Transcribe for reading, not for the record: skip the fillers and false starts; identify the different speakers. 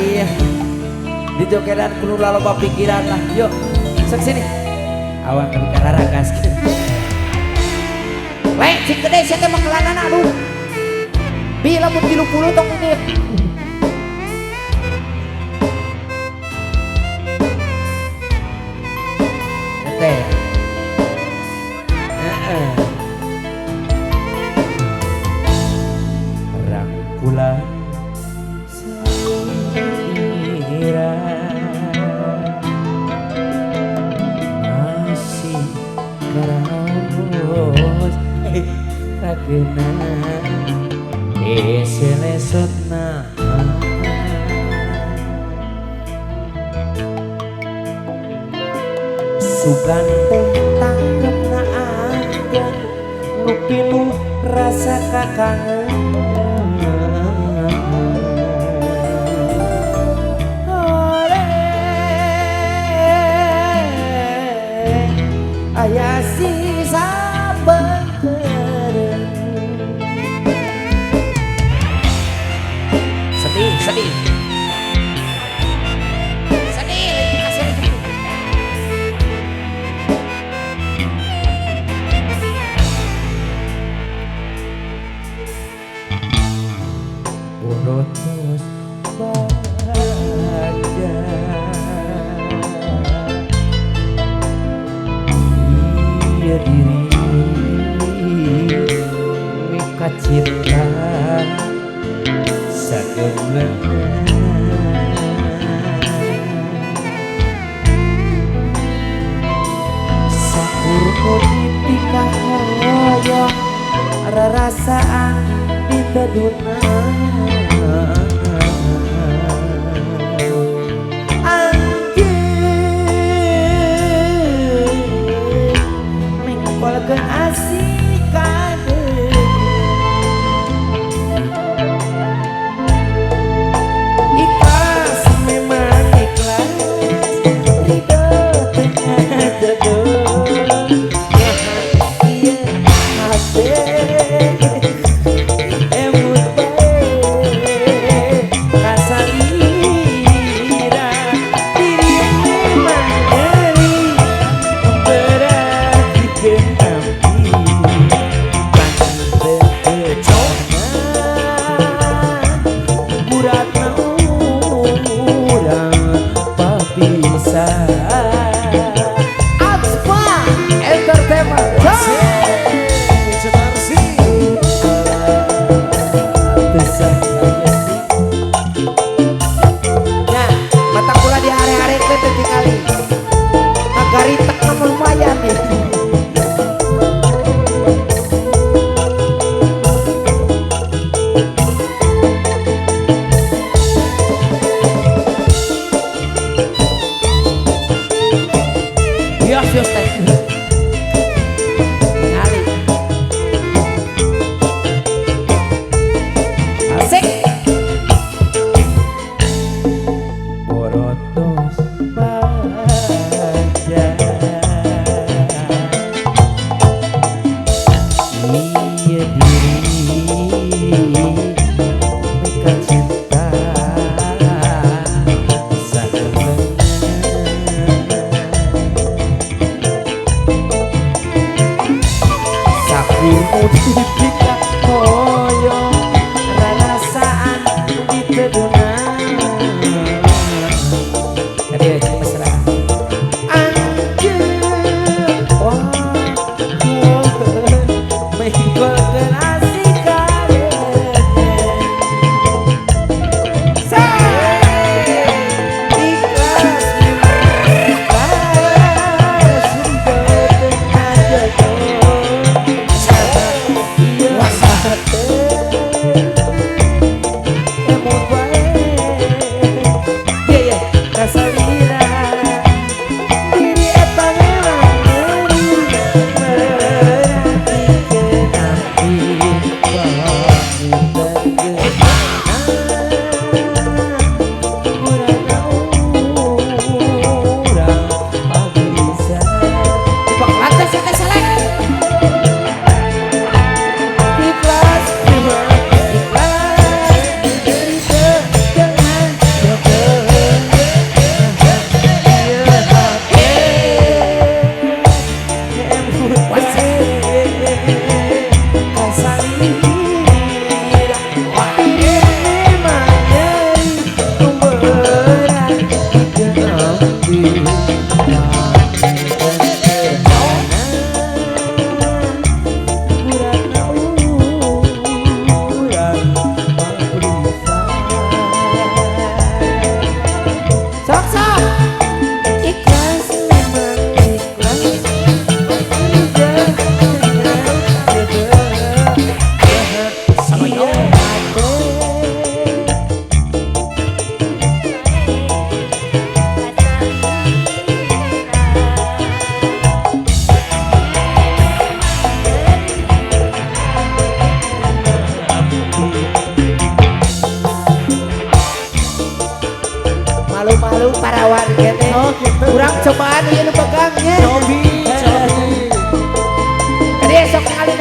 Speaker 1: iya di jogeran kudu loba pikiran lah. Yuk sok sini awang kami kararagas lek si gede siya teh makalanana aduh bila mun 30 tong menit teh rangkulan sira masih karaos kagena selesotna suganteng tangkepna anggan nu pinuh rasa kakangen aya sisa beukeureun sedih sedih borotos bahagia iya diri mika cinta sageuleuh sakurun tika hoyong rarasaan diteduna mengkolkeun asik kadeung ikhlas memang ikhlas ridho tengah dedeuh ya ieu hate Malu-malu para warga teh.
Speaker 2: Oh, gitu.
Speaker 1: Kurang cobaan ieu nu pegangnya.
Speaker 2: Cobi.
Speaker 1: Tadi esok kali.